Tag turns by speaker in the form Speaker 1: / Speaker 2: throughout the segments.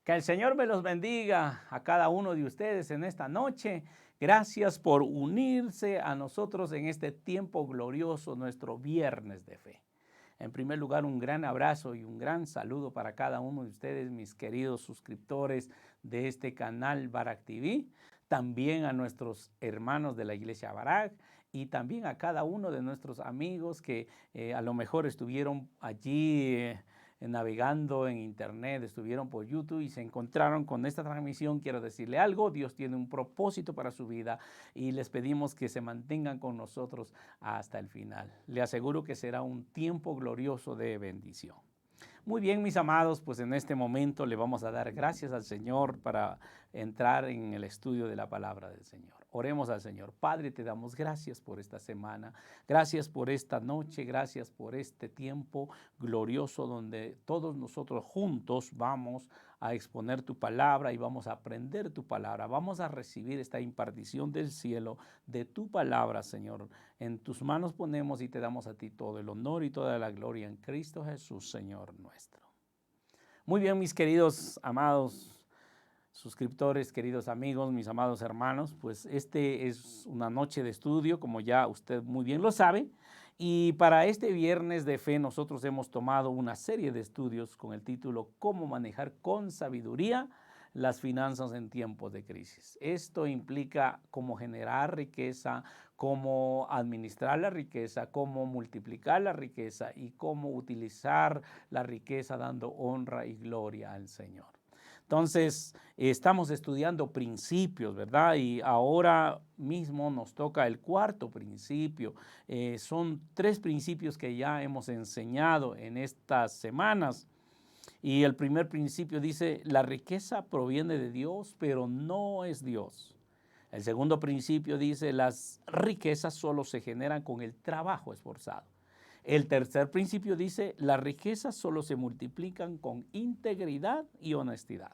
Speaker 1: Que el Señor me los bendiga a cada uno de ustedes en esta noche. Gracias por unirse a nosotros en este tiempo glorioso, nuestro viernes de fe. En primer lugar, un gran abrazo y un gran saludo para cada uno de ustedes, mis queridos suscriptores de este canal Barak TV. También a nuestros hermanos de la Iglesia Barak y también a cada uno de nuestros amigos que a lo mejor estuvieron allí navegando en internet, estuvieron por YouTube y se encontraron con esta transmisión. Quiero decirle algo, Dios tiene un propósito para su vida y les pedimos que se mantengan con nosotros hasta el final. Le aseguro que será un tiempo glorioso de bendición. Muy bien, mis amados, pues en este momento le vamos a dar gracias al Señor para entrar en el estudio de la palabra del Señor. Oremos al Señor. Padre, te damos gracias por esta semana, gracias por esta noche, gracias por este tiempo glorioso donde todos nosotros juntos vamos a exponer tu palabra y vamos a aprender tu palabra. Vamos a recibir esta impartición del cielo de tu palabra, Señor. En tus manos ponemos y te damos a ti todo el honor y toda la gloria en Cristo Jesús, Señor nuestro. Muy bien, mis queridos, amados suscriptores, queridos amigos, mis amados hermanos, pues este es una noche de estudio, como ya usted muy bien lo sabe, y para este viernes de fe nosotros hemos tomado una serie de estudios con el título Cómo manejar con sabiduría las finanzas en tiempos de crisis. Esto implica cómo generar riqueza, cómo administrar la riqueza, cómo multiplicar la riqueza y cómo utilizar la riqueza dando honra y gloria al Señor. Entonces, estamos estudiando principios, ¿verdad? Y ahora mismo nos toca el cuarto principio. Son 3 principios que ya hemos enseñado en estas semanas. Y el primer principio dice, la riqueza proviene de Dios, pero no es Dios. El segundo principio dice, las riquezas solo se generan con el trabajo esforzado. El tercer principio dice, las riquezas solo se multiplican con integridad y honestidad.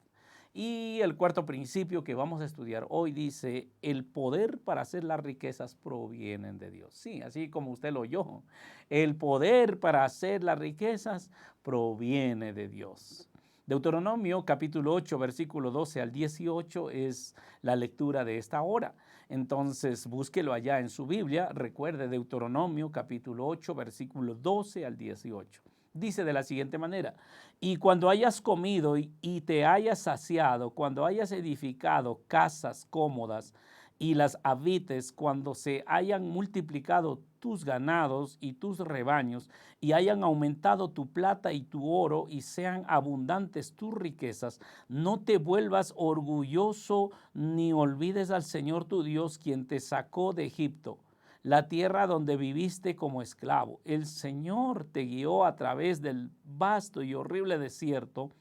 Speaker 1: Y el cuarto principio que vamos a estudiar hoy dice, el poder para hacer las riquezas provienen de Dios. Sí, así como usted lo oyó, el poder para hacer las riquezas proviene de Dios. Deuteronomio capítulo 8, versículo 12 al 18 es la lectura de esta hora. Entonces búsquelo allá en su Biblia. Recuerde Deuteronomio capítulo 8, versículo 12 al 18. Dice de la siguiente manera, y cuando hayas comido y te hayas saciado, cuando hayas edificado casas cómodas y las habites, cuando se hayan multiplicado tus ganados y tus rebaños y hayan aumentado tu plata y tu oro y sean abundantes tus riquezas, no te vuelvas orgulloso ni olvides al Señor tu Dios, quien te sacó de Egipto, la tierra donde viviste como esclavo. El Señor te guió a través del vasto y horrible desierto,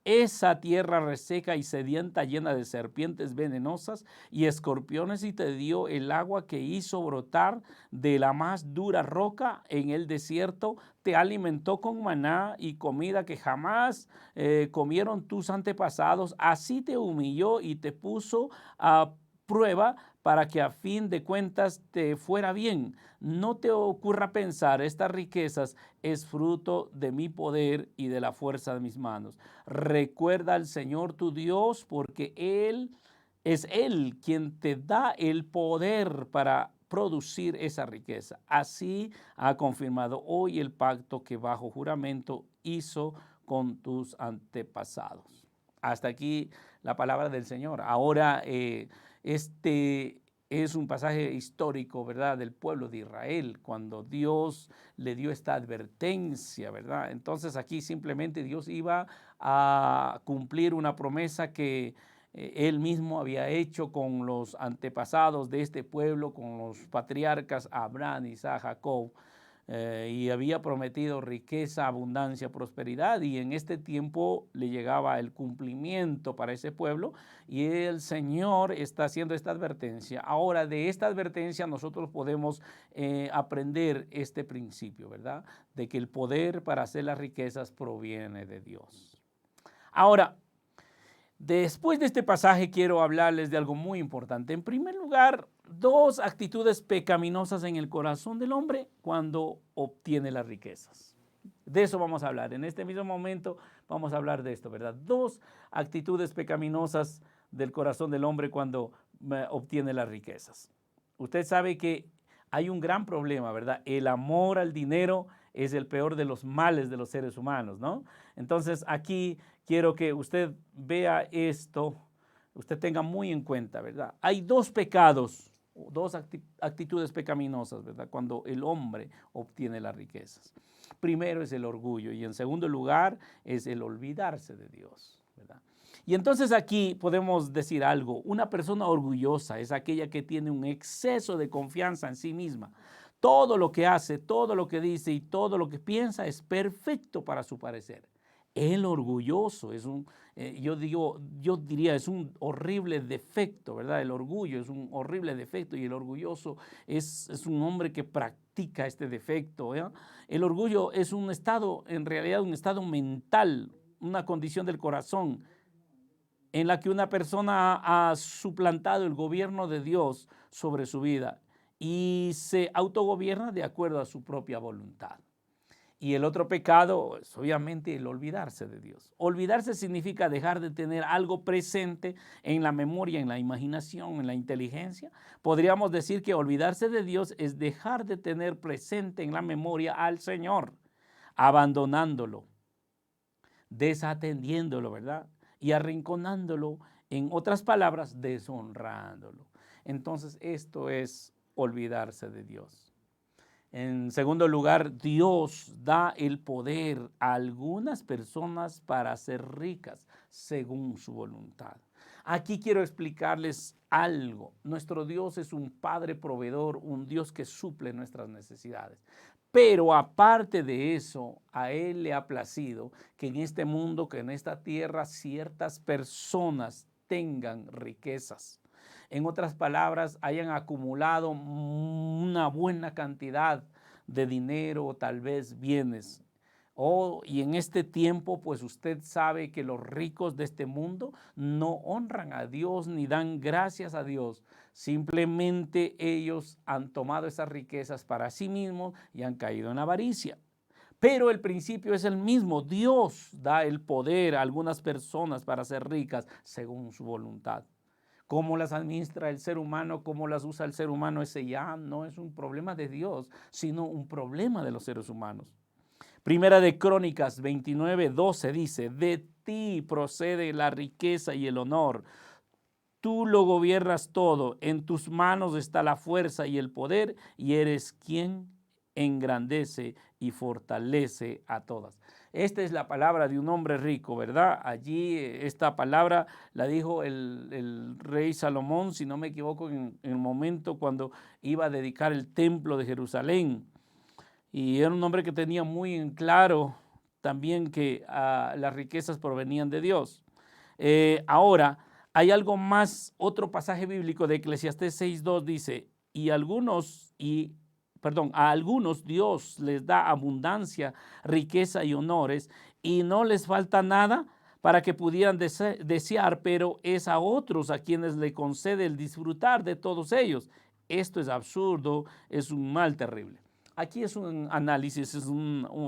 Speaker 1: esa tierra reseca y sedienta, llena de serpientes venenosas y escorpiones, y te dio el agua que hizo brotar de la más dura roca en el desierto. Te alimentó con maná y comida que jamás comieron tus antepasados. Así te humilló y te puso a prueba para que a fin de cuentas te fuera bien. No te ocurra pensar, estas riquezas es fruto de mi poder y de la fuerza de mis manos. Recuerda al Señor tu Dios, porque Él es Él quien te da el poder para producir esa riqueza. Así ha confirmado hoy el pacto que bajo juramento hizo con tus antepasados. Hasta aquí la palabra del Señor. Ahora, este es un pasaje histórico, ¿verdad?, del pueblo de Israel, cuando Dios le dio esta advertencia, ¿verdad? Entonces aquí simplemente Dios iba a cumplir una promesa que él mismo había hecho con los antepasados de este pueblo, con los patriarcas Abraham, Isaac, Jacob, y había prometido riqueza, abundancia, prosperidad, y en este tiempo le llegaba el cumplimiento para ese pueblo, y el Señor está haciendo esta advertencia. Ahora, de esta advertencia nosotros podemos aprender este principio, ¿verdad?, de que el poder para hacer las riquezas proviene de Dios. Ahora, después de este pasaje quiero hablarles de algo muy importante. En primer lugar, 2 actitudes pecaminosas en el corazón del hombre cuando obtiene las riquezas. De eso vamos a hablar. En este mismo momento vamos a hablar de esto, ¿verdad? 2 actitudes pecaminosas del corazón del hombre cuando obtiene las riquezas. Usted sabe que hay un gran problema, ¿verdad? El amor al dinero es el peor de los males de los seres humanos, ¿no? Entonces aquí quiero que usted vea esto, usted tenga muy en cuenta, ¿verdad? Hay 2 pecados, 2 actitudes pecaminosas, ¿verdad? Cuando el hombre obtiene las riquezas. Primero es el orgullo y en segundo lugar es el olvidarse de Dios, ¿verdad? Y entonces aquí podemos decir algo, una persona orgullosa es aquella que tiene un exceso de confianza en sí misma. Todo lo que hace, todo lo que dice y todo lo que piensa es perfecto para su parecer. El orgulloso es yo diría, es un horrible defecto, ¿verdad? El orgullo es un horrible defecto y el orgulloso es un hombre que practica este defecto, ¿verdad? El orgullo es un estado, en realidad un estado mental, una condición del corazón en la que una persona ha suplantado el gobierno de Dios sobre su vida y se autogobierna de acuerdo a su propia voluntad. Y el otro pecado es obviamente el olvidarse de Dios. Olvidarse significa dejar de tener algo presente en la memoria, en la imaginación, en la inteligencia. Podríamos decir que olvidarse de Dios es dejar de tener presente en la memoria al Señor, abandonándolo, desatendiéndolo, ¿verdad? Y arrinconándolo, en otras palabras, deshonrándolo. Entonces, esto es olvidarse de Dios. En segundo lugar, Dios da el poder a algunas personas para ser ricas según su voluntad. Aquí quiero explicarles algo. Nuestro Dios es un Padre proveedor, un Dios que suple nuestras necesidades. Pero aparte de eso, a Él le ha placido que en este mundo, que en esta tierra, ciertas personas tengan riquezas. En otras palabras, hayan acumulado una buena cantidad de dinero o tal vez bienes. Y en este tiempo, pues usted sabe que los ricos de este mundo no honran a Dios ni dan gracias a Dios. Simplemente ellos han tomado esas riquezas para sí mismos y han caído en avaricia. Pero el principio es el mismo. Dios da el poder a algunas personas para ser ricas según su voluntad. Cómo las administra el ser humano, cómo las usa el ser humano, ese ya no es un problema de Dios, sino un problema de los seres humanos. Primera de Crónicas 29:12 dice, de ti procede la riqueza y el honor. Tú lo gobiernas todo, en tus manos está la fuerza y el poder, y eres quien engrandece y fortalece a todas. Esta es la palabra de un hombre rico, ¿verdad? Allí esta palabra la dijo el rey Salomón, si no me equivoco, en el momento cuando iba a dedicar el templo de Jerusalén. Y era un hombre que tenía muy en claro también que las riquezas provenían de Dios. Ahora, hay algo más, otro pasaje bíblico de Eclesiastés 6:2 dice, a algunos Dios les da abundancia, riqueza y honores, y no les falta nada para que pudieran desear, pero es a otros a quienes le concede el disfrutar de todos ellos. Esto es absurdo, es un mal terrible. Aquí es un análisis,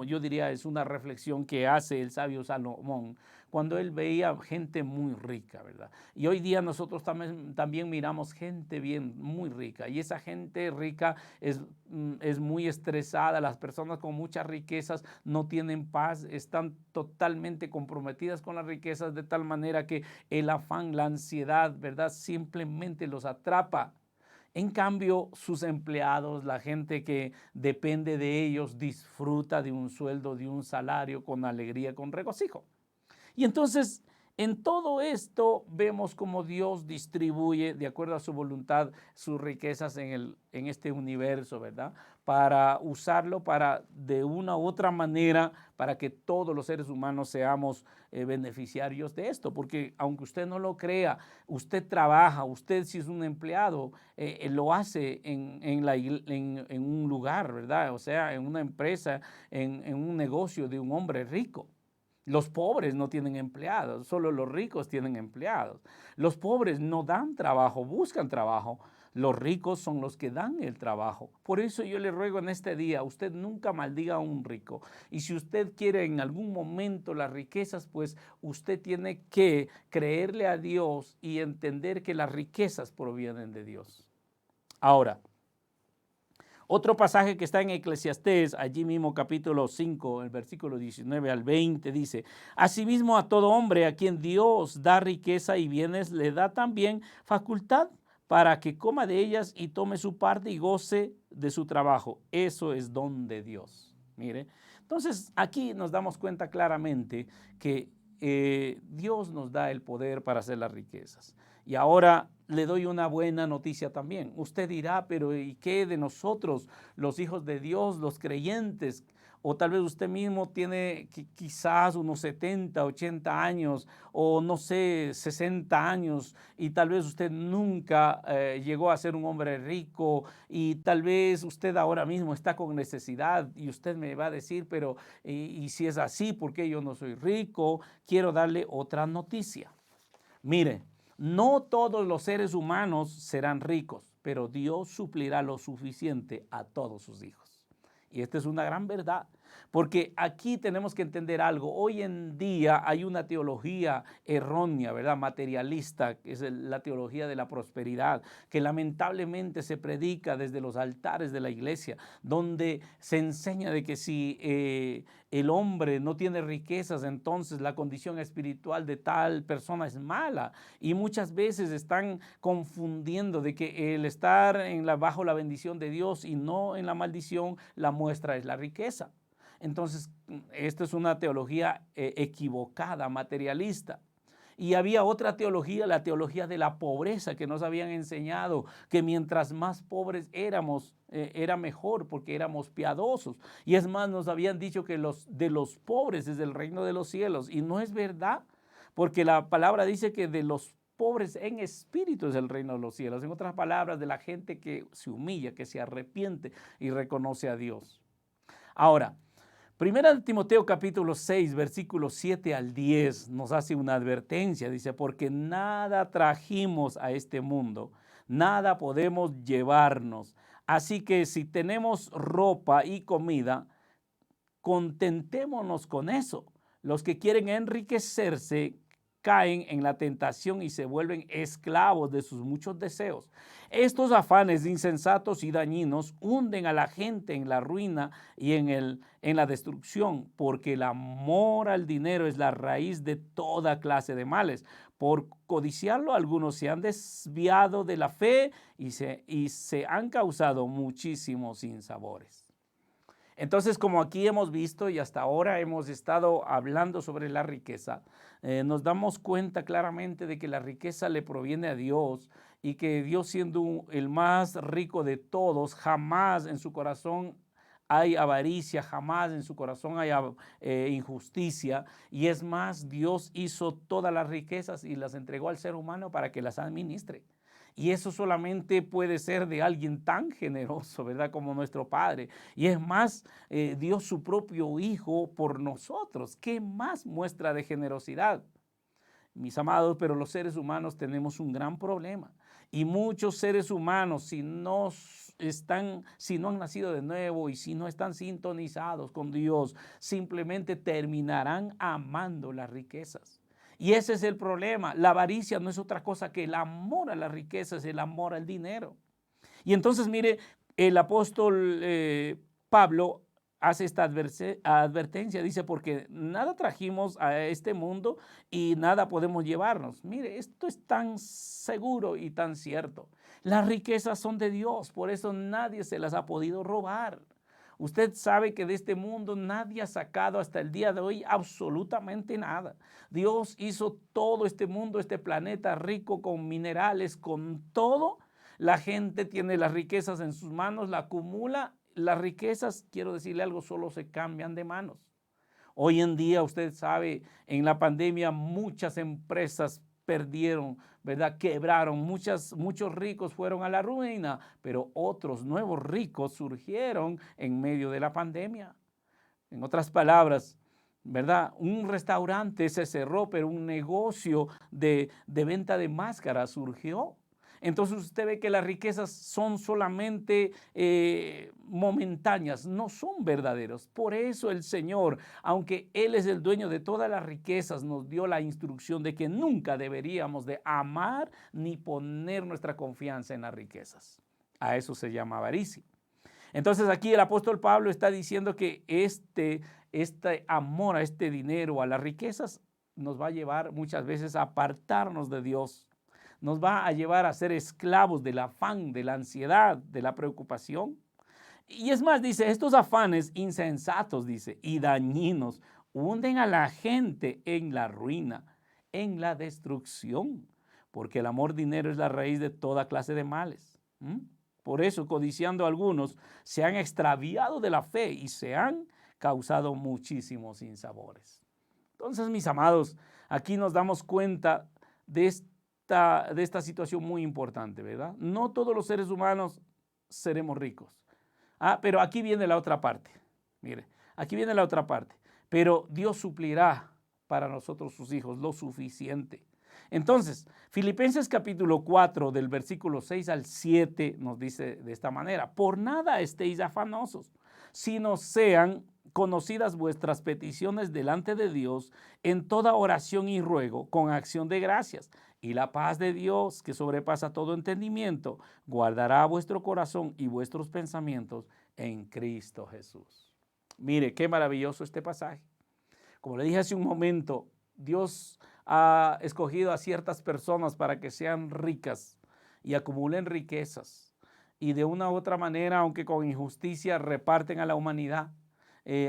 Speaker 1: yo diría, es una reflexión que hace el sabio Salomón cuando él veía gente muy rica, ¿verdad? Y hoy día nosotros también miramos gente muy rica, y esa gente rica es muy estresada. Las personas con muchas riquezas no tienen paz, están totalmente comprometidas con las riquezas de tal manera que el afán, la ansiedad, ¿verdad? Simplemente los atrapa. En cambio, sus empleados, la gente que depende de ellos, disfruta de un sueldo, de un salario con alegría, con regocijo. Y entonces, en todo esto vemos cómo Dios distribuye, de acuerdo a su voluntad, sus riquezas en este universo, ¿verdad? Para usarlo de una u otra manera, para que todos los seres humanos seamos beneficiarios de esto. Porque aunque usted no lo crea, usted trabaja, usted si es un empleado, lo hace en un lugar, ¿verdad? O sea, en una empresa, en un negocio de un hombre rico. Los pobres no tienen empleados, solo los ricos tienen empleados. Los pobres no dan trabajo, buscan trabajo. Los ricos son los que dan el trabajo. Por eso yo le ruego en este día, usted nunca maldiga a un rico. Y si usted quiere en algún momento las riquezas, pues usted tiene que creerle a Dios y entender que las riquezas provienen de Dios. Ahora, otro pasaje que está en Eclesiastés, allí mismo capítulo 5, el versículo 19 al 20, dice: asimismo a todo hombre a quien Dios da riqueza y bienes, le da también facultad para que coma de ellas y tome su parte y goce de su trabajo. Eso es don de Dios. Mire, entonces aquí nos damos cuenta claramente que Dios nos da el poder para hacer las riquezas. Y ahora le doy una buena noticia también. Usted dirá, pero ¿y qué de nosotros, los hijos de Dios, los creyentes? O tal vez usted mismo tiene quizás unos 70, 80 años o no sé, 60 años y tal vez usted nunca llegó a ser un hombre rico y tal vez usted ahora mismo está con necesidad y usted me va a decir, pero y si es así, ¿por qué yo no soy rico? Quiero darle otra noticia. Mire, no todos los seres humanos serán ricos, pero Dios suplirá lo suficiente a todos sus hijos. Y esta es una gran verdad, porque aquí tenemos que entender algo. Hoy en día hay una teología errónea, ¿verdad? Materialista, que es la teología de la prosperidad, que lamentablemente se predica desde los altares de la iglesia, donde se enseña de que si el hombre no tiene riquezas, entonces la condición espiritual de tal persona es mala. Y muchas veces están confundiendo de que el estar bajo la bendición de Dios y no en la maldición, la muestra es la riqueza. Entonces, esta es una teología equivocada, materialista. Y había otra teología, la teología de la pobreza, que nos habían enseñado que mientras más pobres éramos, era mejor porque éramos piadosos. Y es más, nos habían dicho que de los pobres es el reino de los cielos. Y no es verdad, porque la palabra dice que de los pobres en espíritu es el reino de los cielos. En otras palabras, de la gente que se humilla, que se arrepiente y reconoce a Dios. Ahora, Primera de Timoteo capítulo 6, versículos 7 al 10 nos hace una advertencia. Dice, porque nada trajimos a este mundo, nada podemos llevarnos. Así que si tenemos ropa y comida, contentémonos con eso. Los que quieren enriquecerse caen en la tentación y se vuelven esclavos de sus muchos deseos. Estos afanes insensatos y dañinos hunden a la gente en la ruina y en la destrucción, porque el amor al dinero es la raíz de toda clase de males. Por codiciarlo, algunos se han desviado de la fe y se han causado muchísimos sinsabores. Entonces, como aquí hemos visto y hasta ahora hemos estado hablando sobre la riqueza, nos damos cuenta claramente de que la riqueza le proviene a Dios y que Dios, siendo el más rico de todos, jamás en su corazón hay avaricia, jamás en su corazón hay injusticia. Y es más, Dios hizo todas las riquezas y las entregó al ser humano para que las administre. Y eso solamente puede ser de alguien tan generoso, ¿verdad? Como nuestro Padre. Y es más, dio su propio Hijo por nosotros. ¿Qué más muestra de generosidad? Mis amados, pero los seres humanos tenemos un gran problema. Y muchos seres humanos, si no han nacido de nuevo y si no están sintonizados con Dios, simplemente terminarán amando las riquezas. Y ese es el problema. La avaricia no es otra cosa que el amor a la riqueza, es el amor al dinero. Y entonces, mire, el apóstol Pablo hace esta advertencia, dice, porque nada trajimos a este mundo y nada podemos llevarnos. Mire, esto es tan seguro y tan cierto. Las riquezas son de Dios, por eso nadie se las ha podido robar. Usted sabe que de este mundo nadie ha sacado hasta el día de hoy absolutamente nada. Dios hizo todo este mundo, este planeta rico con minerales, con todo. La gente tiene las riquezas en sus manos, la acumula. Las riquezas, quiero decirle algo, solo se cambian de manos. Hoy en día, usted sabe, en la pandemia muchas empresas perdieron, ¿verdad? Quebraron, muchos ricos fueron a la ruina, pero otros nuevos ricos surgieron en medio de la pandemia. En otras palabras, ¿verdad? Un restaurante se cerró, pero un negocio de venta de máscaras surgió. Entonces usted ve que las riquezas son solamente momentáneas, no son verdaderos. Por eso el Señor, aunque Él es el dueño de todas las riquezas, nos dio la instrucción de que nunca deberíamos de amar ni poner nuestra confianza en las riquezas. A eso se llama avaricia. Entonces aquí el apóstol Pablo está diciendo que este amor a este dinero, a las riquezas, nos va a llevar muchas veces a apartarnos de Dios. Nos va a llevar a ser esclavos del afán, de la ansiedad, de la preocupación. Y es más, dice, estos afanes insensatos, dice, y dañinos, hunden a la gente en la ruina, en la destrucción, porque el amor dinero es la raíz de toda clase de males. Por eso, codiciando algunos, se han extraviado de la fe y se han causado muchísimos sinsabores. Entonces, mis amados, aquí nos damos cuenta de esta situación muy importante, ¿verdad? No todos los seres humanos seremos ricos. Pero aquí viene la otra parte. Mire, aquí viene la otra parte. Pero Dios suplirá para nosotros sus hijos lo suficiente. Entonces, Filipenses capítulo 4 del versículo 6 al 7 nos dice de esta manera: por nada estéis afanosos, sino sean conocidas vuestras peticiones delante de Dios en toda oración y ruego con acción de gracias. Y la paz de Dios, que sobrepasa todo entendimiento, guardará vuestro corazón y vuestros pensamientos en Cristo Jesús. Mire, qué maravilloso este pasaje. Como le dije hace un momento, Dios ha escogido a ciertas personas para que sean ricas y acumulen riquezas. Y de una u otra manera, aunque con injusticia, reparten a la humanidad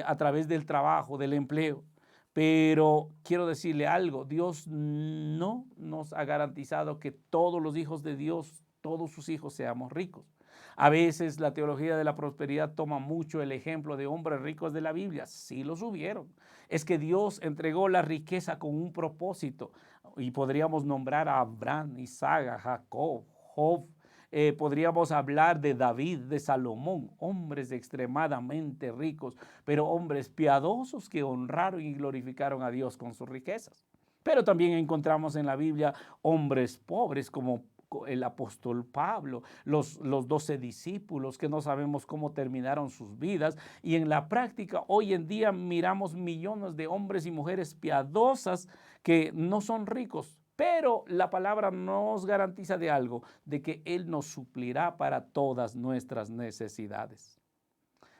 Speaker 1: a través del trabajo, del empleo. Pero quiero decirle algo, Dios no nos ha garantizado que todos los hijos de Dios, todos sus hijos seamos ricos. A veces la teología de la prosperidad toma mucho el ejemplo de hombres ricos de la Biblia. Sí los hubieron. Es que Dios entregó la riqueza con un propósito. Y podríamos nombrar a Abraham, Isaac, Jacob, Job. Podríamos hablar de David, de Salomón, hombres extremadamente ricos, pero hombres piadosos que honraron y glorificaron a Dios con sus riquezas. Pero también encontramos en la Biblia hombres pobres como el apóstol Pablo, los 12 discípulos que no sabemos cómo terminaron sus vidas, y en la práctica hoy en día miramos millones de hombres y mujeres piadosas que no son ricos, pero la palabra nos garantiza de algo, de que Él nos suplirá para todas nuestras necesidades.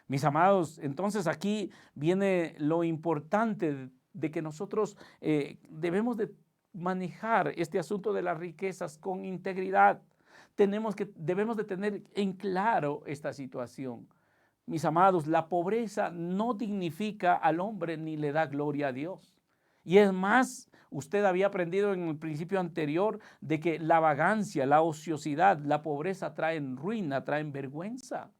Speaker 1: Mis amados, entonces aquí viene lo importante de que nosotros debemos de manejar este asunto de las riquezas con integridad. Debemos de tener en claro esta situación. Mis amados, la pobreza no dignifica al hombre ni le da gloria a Dios. Y es más, usted había aprendido en el principio anterior de que la vagancia, la ociosidad, la pobreza traen ruina, traen vergüenza.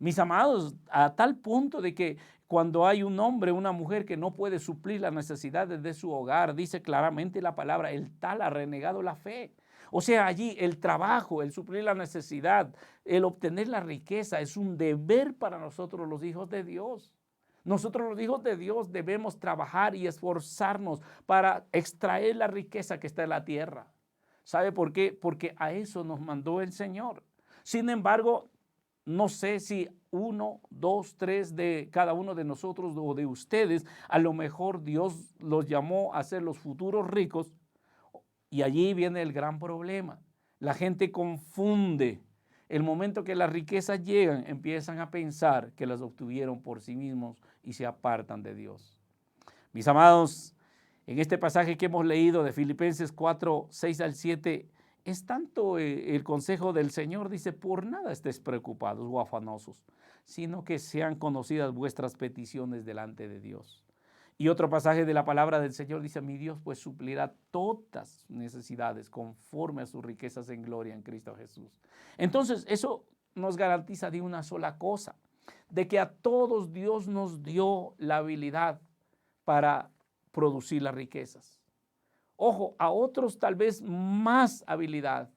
Speaker 1: Mis amados, a tal punto de que cuando hay un hombre, una mujer que no puede suplir las necesidades de su hogar, dice claramente la palabra, el tal ha renegado la fe. O sea, allí el trabajo, el suplir la necesidad, el obtener la riqueza es un deber para nosotros los hijos de Dios. Nosotros los hijos de Dios debemos trabajar y esforzarnos para extraer la riqueza que está en la tierra. ¿Sabe por qué? Porque a eso nos mandó el Señor. Sin embargo, no sé si 1, 2, 3 de cada uno de nosotros o de ustedes, a lo mejor Dios los llamó a ser los futuros ricos, y allí viene el gran problema. La gente confunde. El momento que las riquezas llegan, empiezan a pensar que las obtuvieron por sí mismos y se apartan de Dios. Mis amados, en este pasaje que hemos leído de Filipenses 4, 6 al 7, es tanto el consejo del Señor, dice, por nada estéis preocupados o afanosos, sino que sean conocidas vuestras peticiones delante de Dios. Y otro pasaje de la palabra del Señor dice, mi Dios pues suplirá todas necesidades conforme a sus riquezas en gloria en Cristo Jesús. Entonces eso nos garantiza de una sola cosa, de que a todos Dios nos dio la habilidad para producir las riquezas. Ojo, a otros tal vez más habilidad,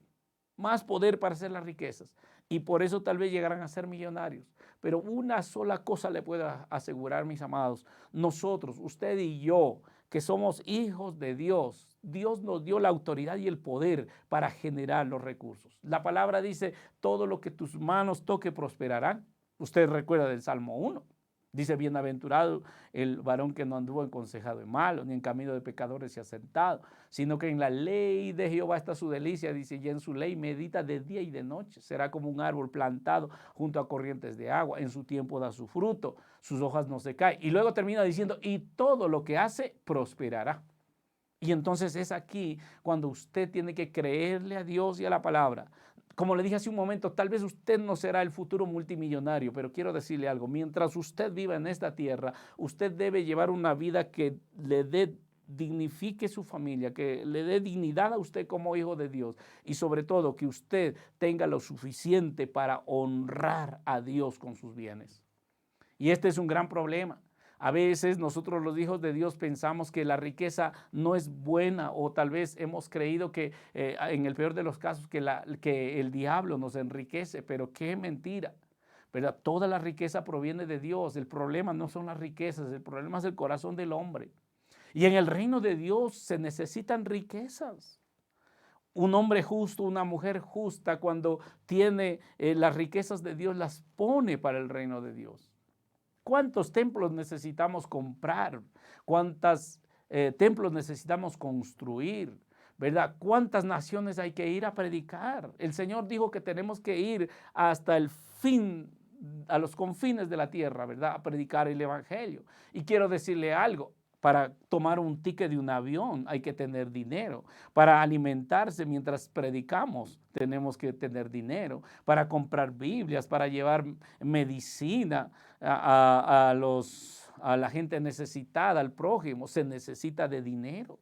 Speaker 1: más poder para hacer las riquezas. Y por eso tal vez llegarán a ser millonarios. Pero una sola cosa le puedo asegurar, mis amados. Nosotros, usted y yo, que somos hijos de Dios, Dios nos dio la autoridad y el poder para generar los recursos. La palabra dice, todo lo que tus manos toque prosperará. Usted recuerda del Salmo 1. Dice, bienaventurado el varón que no anduvo enconsejado en malo, ni en camino de pecadores se ha sentado, sino que en la ley de Jehová está su delicia, dice, y en su ley medita de día y de noche. Será como un árbol plantado junto a corrientes de agua, en su tiempo da su fruto, sus hojas no se caen. Y luego termina diciendo, y todo lo que hace prosperará. Y entonces es aquí cuando usted tiene que creerle a Dios y a la palabra. Como le dije hace un momento, tal vez usted no será el futuro multimillonario, pero quiero decirle algo, mientras usted viva en esta tierra, usted debe llevar una vida que dignifique su familia, que le dé dignidad a usted como hijo de Dios y sobre todo que usted tenga lo suficiente para honrar a Dios con sus bienes. Y este es un gran problema. A veces nosotros los hijos de Dios pensamos que la riqueza no es buena o tal vez hemos creído que en el peor de los casos que el diablo nos enriquece, pero qué mentira. ¿Verdad? Toda la riqueza proviene de Dios. El problema no son las riquezas, el problema es el corazón del hombre. Y en el reino de Dios se necesitan riquezas. Un hombre justo, una mujer justa, cuando tiene las riquezas de Dios, las pone para el reino de Dios. ¿Cuántos templos necesitamos comprar? ¿Cuántos templos necesitamos construir? ¿Verdad? ¿Cuántas naciones hay que ir a predicar? El Señor dijo que tenemos que ir hasta el fin, a los confines de la tierra, ¿verdad? A predicar el evangelio. Y quiero decirle algo. Para tomar un ticket de un avión hay que tener dinero. Para alimentarse mientras predicamos tenemos que tener dinero. Para comprar Biblias, para llevar medicina a la gente necesitada, al prójimo, se necesita de dinero.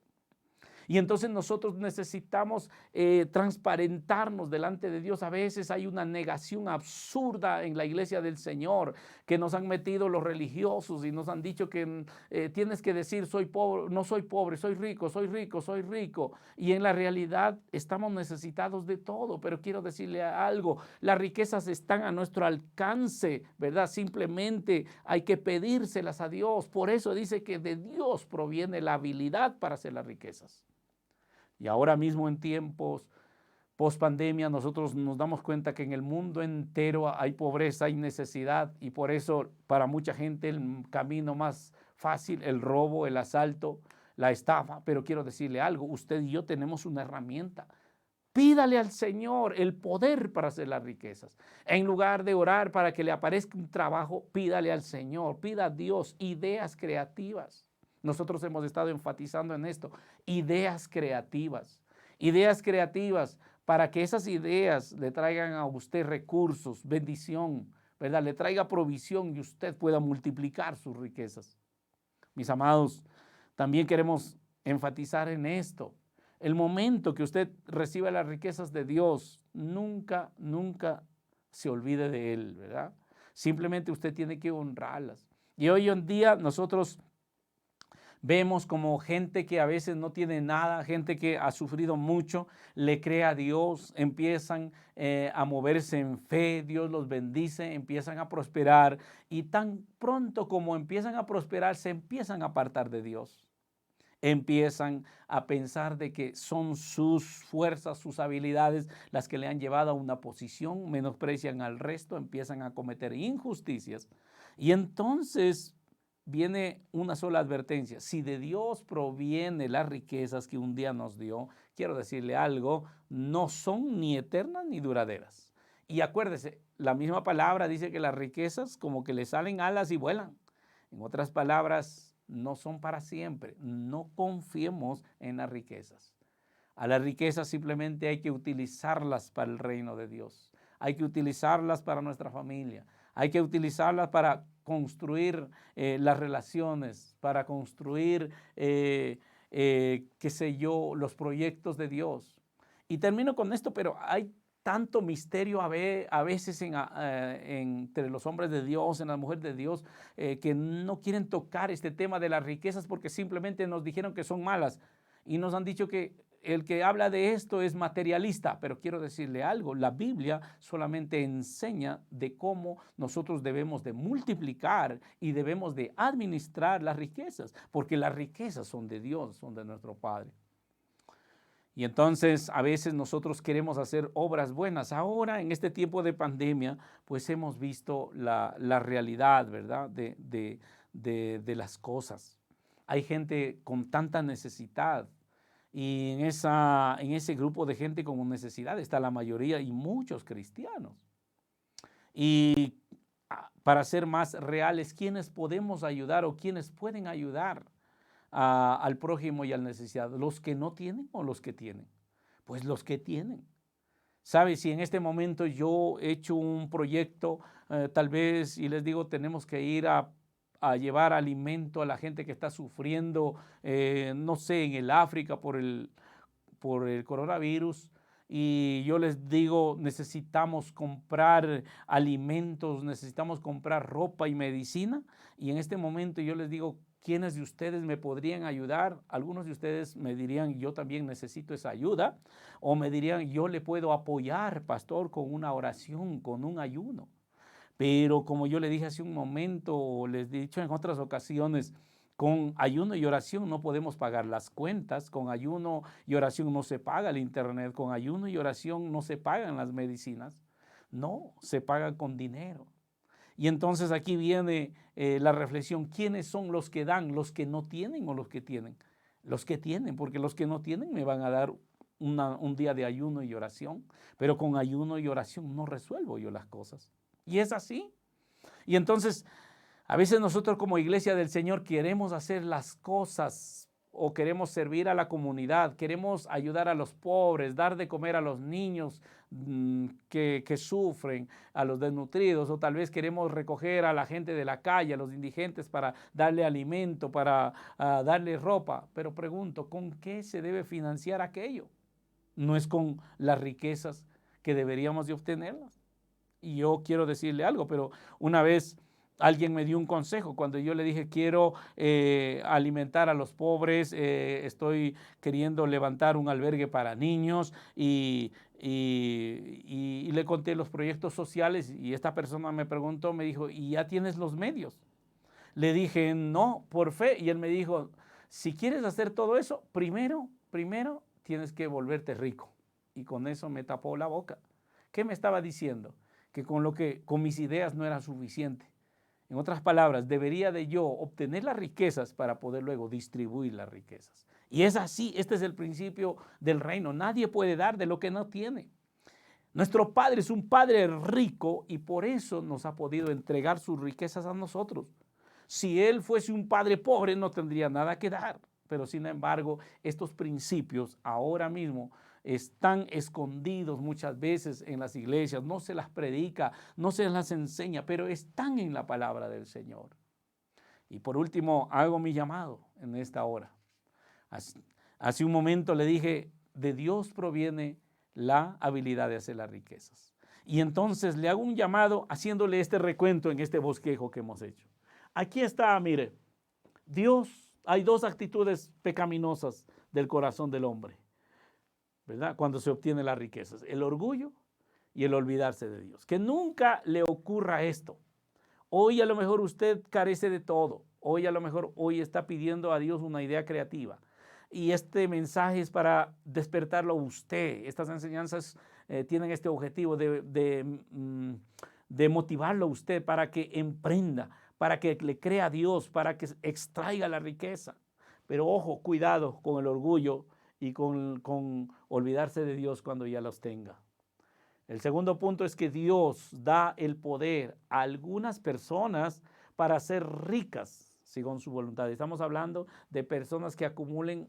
Speaker 1: Y entonces nosotros necesitamos transparentarnos delante de Dios. A veces hay una negación absurda en la iglesia del Señor que nos han metido los religiosos y nos han dicho que tienes que decir soy pobre, no soy pobre, soy rico, soy rico, soy rico. Y en la realidad estamos necesitados de todo, pero quiero decirle algo, las riquezas están a nuestro alcance, ¿verdad? Simplemente hay que pedírselas a Dios. Por eso dice que de Dios proviene la habilidad para hacer las riquezas. Y ahora mismo en tiempos post pandemia nosotros nos damos cuenta que en el mundo entero hay pobreza, hay necesidad y por eso para mucha gente el camino más fácil, el robo, el asalto, la estafa. Pero quiero decirle algo, usted y yo tenemos una herramienta. Pídale al Señor el poder para hacer las riquezas. En lugar de orar para que le aparezca un trabajo, pídale al Señor, pida a Dios ideas creativas. Nosotros hemos estado enfatizando en esto, ideas creativas para que esas ideas le traigan a usted recursos, bendición, ¿verdad? Le traiga provisión y usted pueda multiplicar sus riquezas. Mis amados, también queremos enfatizar en esto. El momento que usted reciba las riquezas de Dios, nunca se olvide de Él, ¿verdad? Simplemente usted tiene que honrarlas. Y hoy en día nosotros vemos como gente que a veces no tiene nada, gente que ha sufrido mucho, le cree a Dios, empiezan a moverse en fe, Dios los bendice, empiezan a prosperar y tan pronto como empiezan a prosperar, se empiezan a apartar de Dios. Empiezan a pensar de que son sus fuerzas, sus habilidades las que le han llevado a una posición, menosprecian al resto, empiezan a cometer injusticias y entonces viene una sola advertencia. Si de Dios proviene las riquezas que un día nos dio, quiero decirle algo, no son ni eternas ni duraderas. Y acuérdese, la misma palabra dice que las riquezas como que le salen alas y vuelan. En otras palabras, no son para siempre. No confiemos en las riquezas. A las riquezas simplemente hay que utilizarlas para el reino de Dios. Hay que utilizarlas para nuestra familia. Hay que utilizarlas para construir las relaciones, para construir, qué sé yo, los proyectos de Dios. Y termino con esto, pero hay tanto misterio a veces entre los hombres de Dios, en las mujeres de Dios, que no quieren tocar este tema de las riquezas porque simplemente nos dijeron que son malas y nos han dicho que el que habla de esto es materialista, pero quiero decirle algo, la Biblia solamente enseña de cómo nosotros debemos de multiplicar y debemos de administrar las riquezas, porque las riquezas son de Dios, son de nuestro Padre. Y entonces a veces nosotros queremos hacer obras buenas. Ahora en este tiempo de pandemia, pues hemos visto la realidad, ¿verdad? De las cosas. Hay gente con tanta necesidad y en ese grupo de gente con necesidad está la mayoría y muchos cristianos. Y para ser más reales, ¿quiénes podemos ayudar o quiénes pueden ayudar al prójimo y al necesitado? ¿Los que no tienen o los que tienen? Pues los que tienen. ¿Sabe? Si en este momento yo he hecho un proyecto, tal vez, y les digo, tenemos que ir a llevar alimento a la gente que está sufriendo, no sé, en el África por el coronavirus, y yo les digo, necesitamos comprar alimentos, necesitamos comprar ropa y medicina, y en este momento yo les digo, ¿quiénes de ustedes me podrían ayudar? Algunos de ustedes me dirían, yo también necesito esa ayuda, o me dirían, yo le puedo apoyar, pastor, con una oración, con un ayuno. Pero como yo le dije hace un momento, o les he dicho en otras ocasiones, con ayuno y oración no podemos pagar las cuentas, con ayuno y oración no se paga el internet, con ayuno y oración no se pagan las medicinas, no, se paga con dinero. Y entonces aquí viene la reflexión, ¿quiénes son los que dan? ¿Los que no tienen o los que tienen? Los que tienen, porque los que no tienen me van a dar un día de ayuno y oración, pero con ayuno y oración no resuelvo yo las cosas. Y es así. Y entonces, a veces nosotros como iglesia del Señor queremos hacer las cosas o queremos servir a la comunidad, queremos ayudar a los pobres, dar de comer a los niños que sufren, a los desnutridos, o tal vez queremos recoger a la gente de la calle, a los indigentes para darle alimento, para darle ropa. Pero pregunto, ¿con qué se debe financiar aquello? No es con las riquezas que deberíamos de obtenerlas. Y yo quiero decirle algo, pero una vez alguien me dio un consejo cuando yo le dije quiero alimentar a los pobres, estoy queriendo levantar un albergue para niños y le conté los proyectos sociales y esta persona me preguntó, me dijo, ¿y ya tienes los medios? Le dije, no, por fe. Y él me dijo, si quieres hacer todo eso, primero tienes que volverte rico. Y con eso me tapó la boca. ¿Qué me estaba diciendo? Que con mis ideas no era suficiente. En otras palabras, debería de yo obtener las riquezas para poder luego distribuir las riquezas. Y es así, este es el principio del reino. Nadie puede dar de lo que no tiene. Nuestro Padre es un Padre rico y por eso nos ha podido entregar sus riquezas a nosotros. Si Él fuese un Padre pobre, no tendría nada que dar. Pero sin embargo, estos principios ahora mismo están escondidos muchas veces en las iglesias, no se las predica, no se las enseña, pero están en la palabra del Señor. Y por último, hago mi llamado en esta hora. Hace un momento le dije, de Dios proviene la habilidad de hacer las riquezas. Y entonces le hago un llamado haciéndole este recuento en este bosquejo que hemos hecho. Aquí está, mire, Dios, hay dos actitudes pecaminosas del corazón del hombre, ¿verdad? Cuando se obtienen las riquezas, el orgullo y el olvidarse de Dios. Que nunca le ocurra esto. Hoy a lo mejor usted carece de todo. Hoy a lo mejor está pidiendo a Dios una idea creativa. Y este mensaje es para despertarlo a usted. Estas enseñanzas tienen este objetivo de motivarlo a usted para que emprenda, para que le crea a Dios, para que extraiga la riqueza. Pero ojo, cuidado con el orgullo y con olvidarse de Dios cuando ya los tenga. El segundo punto es que Dios da el poder a algunas personas para ser ricas según su voluntad. Estamos hablando de personas que acumulen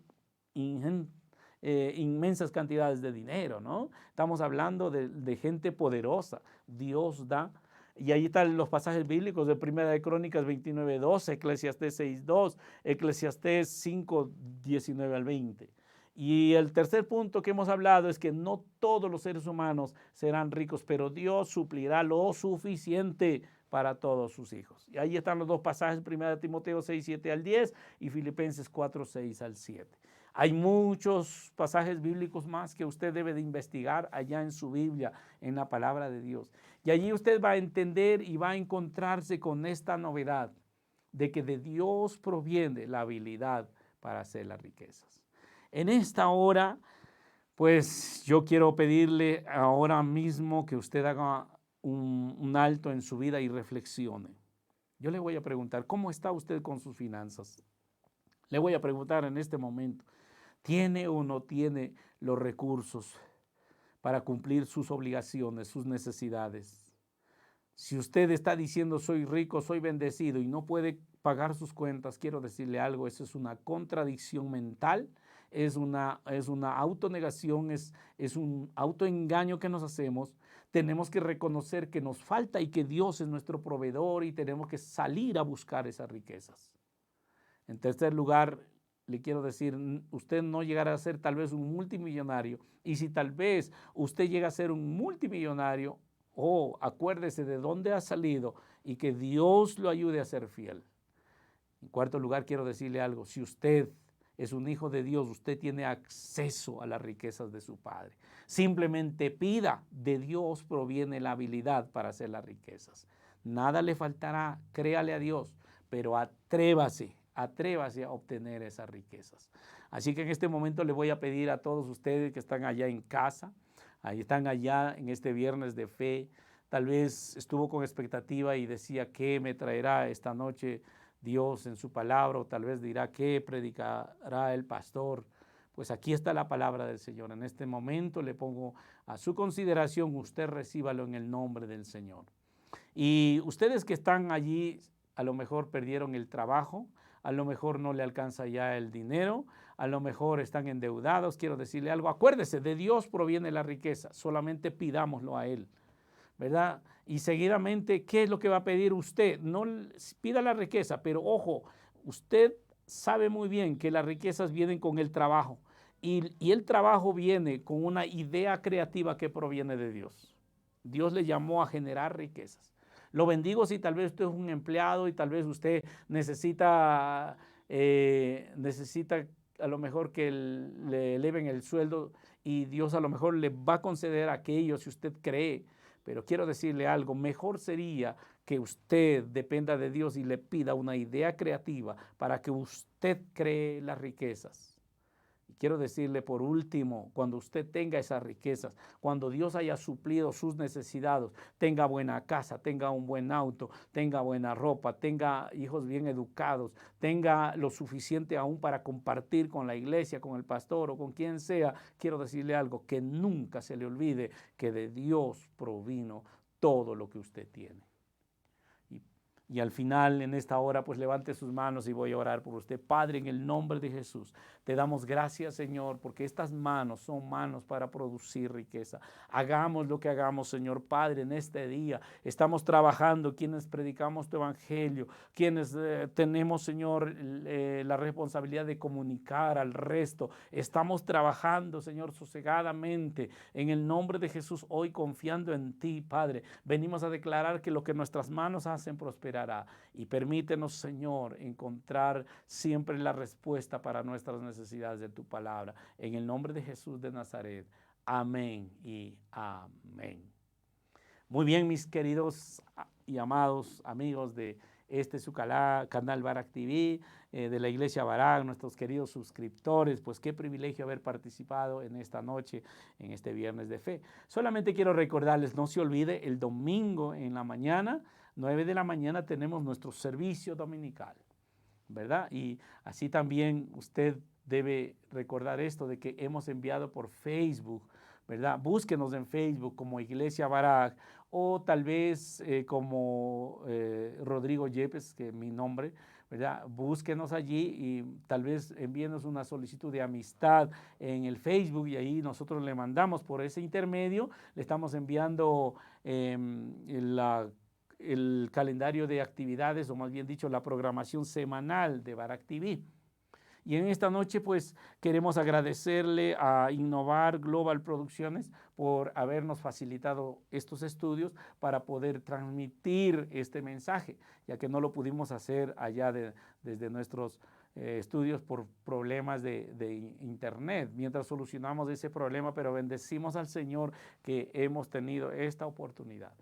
Speaker 1: inmensas cantidades de dinero, ¿no? Estamos hablando de gente poderosa. Dios da. Y ahí están los pasajes bíblicos de Primera de Crónicas 29:12, Eclesiastés 6:2, Eclesiastés 5:19 al 20. Y el tercer punto que hemos hablado es que no todos los seres humanos serán ricos, pero Dios suplirá lo suficiente para todos sus hijos. Y ahí están los dos pasajes, 1 Timoteo 6:7 al 10 y Filipenses 4:6 al 7. Hay muchos pasajes bíblicos más que usted debe de investigar allá en su Biblia, en la palabra de Dios. Y allí usted va a entender y va a encontrarse con esta novedad de que de Dios proviene la habilidad para hacer las riquezas. En esta hora, pues yo quiero pedirle ahora mismo que usted haga un alto en su vida y reflexione. Yo le voy a preguntar, ¿cómo está usted con sus finanzas? Le voy a preguntar en este momento, ¿tiene o no tiene los recursos para cumplir sus obligaciones, sus necesidades? Si usted está diciendo soy rico, soy bendecido y no puede pagar sus cuentas, quiero decirle algo, eso es una contradicción mental, es una autonegación, es un autoengaño que nos hacemos. Tenemos que reconocer que nos falta y que Dios es nuestro proveedor y tenemos que salir a buscar esas riquezas. En tercer lugar, le quiero decir, usted no llegará a ser tal vez un multimillonario, y si tal vez usted llega a ser un multimillonario, acuérdese de dónde ha salido y que Dios lo ayude a ser fiel. En cuarto lugar, quiero decirle algo, si usted es un hijo de Dios, usted tiene acceso a las riquezas de su Padre. Simplemente pida, de Dios proviene la habilidad para hacer las riquezas. Nada le faltará, créale a Dios, pero atrévase a obtener esas riquezas. Así que en este momento le voy a pedir a todos ustedes que están allá en casa, ahí están allá en este viernes de fe, tal vez estuvo con expectativa y decía, ¿qué me traerá esta noche Dios en su palabra? O tal vez dirá, ¿qué predicará el pastor? Pues aquí está la palabra del Señor. En este momento le pongo a su consideración, usted recíbalo en el nombre del Señor. Y ustedes que están allí, a lo mejor perdieron el trabajo, a lo mejor no le alcanza ya el dinero, a lo mejor están endeudados, quiero decirle algo, acuérdese, de Dios proviene la riqueza, solamente pidámoslo a Él, ¿verdad? Y seguidamente, ¿qué es lo que va a pedir usted? No pida la riqueza, pero ojo, usted sabe muy bien que las riquezas vienen con el trabajo y el trabajo viene con una idea creativa que proviene de Dios. Dios le llamó a generar riquezas. Lo bendigo si tal vez usted es un empleado y tal vez usted necesita a lo mejor que le eleven el sueldo y Dios a lo mejor le va a conceder aquello si usted cree. Pero quiero decirle algo, mejor sería que usted dependa de Dios y le pida una idea creativa para que usted cree las riquezas. Y quiero decirle por último, cuando usted tenga esas riquezas, cuando Dios haya suplido sus necesidades, tenga buena casa, tenga un buen auto, tenga buena ropa, tenga hijos bien educados, tenga lo suficiente aún para compartir con la iglesia, con el pastor o con quien sea, quiero decirle algo, que nunca se le olvide que de Dios provino todo lo que usted tiene. Y al final, en esta hora, pues levante sus manos y voy a orar por usted. Padre, en el nombre de Jesús, te damos gracias, Señor, porque estas manos son manos para producir riqueza. Hagamos lo que hagamos, Señor Padre, en este día. Estamos trabajando, quienes predicamos tu evangelio, quienes tenemos, Señor, la responsabilidad de comunicar al resto. Estamos trabajando, Señor, sosegadamente. En el nombre de Jesús, hoy confiando en ti, Padre, venimos a declarar que lo que nuestras manos hacen prosperar. Y permítenos, Señor, encontrar siempre la respuesta para nuestras necesidades de tu palabra. En el nombre de Jesús de Nazaret. Amén y amén. Muy bien, mis queridos y amados amigos de su canal Barak TV, de la Iglesia Barak, nuestros queridos suscriptores, pues qué privilegio haber participado en esta noche, en este viernes de fe. Solamente quiero recordarles, no se olvide, el domingo en la mañana, 9 de la mañana, tenemos nuestro servicio dominical, ¿verdad? Y así también usted debe recordar esto de que hemos enviado por Facebook, ¿verdad? Búsquenos en Facebook como Iglesia Barak o tal vez como Rodrigo Yepes, que es mi nombre, ¿verdad? Búsquenos allí y tal vez envíenos una solicitud de amistad en el Facebook y ahí nosotros le mandamos por ese intermedio, le estamos enviando el calendario de actividades, o más bien dicho, la programación semanal de Barak TV. Y en esta noche, pues, queremos agradecerle a Innovar Global Producciones por habernos facilitado estos estudios para poder transmitir este mensaje, ya que no lo pudimos hacer allá desde nuestros estudios por problemas de internet, mientras solucionamos ese problema, pero bendecimos al Señor que hemos tenido esta oportunidad.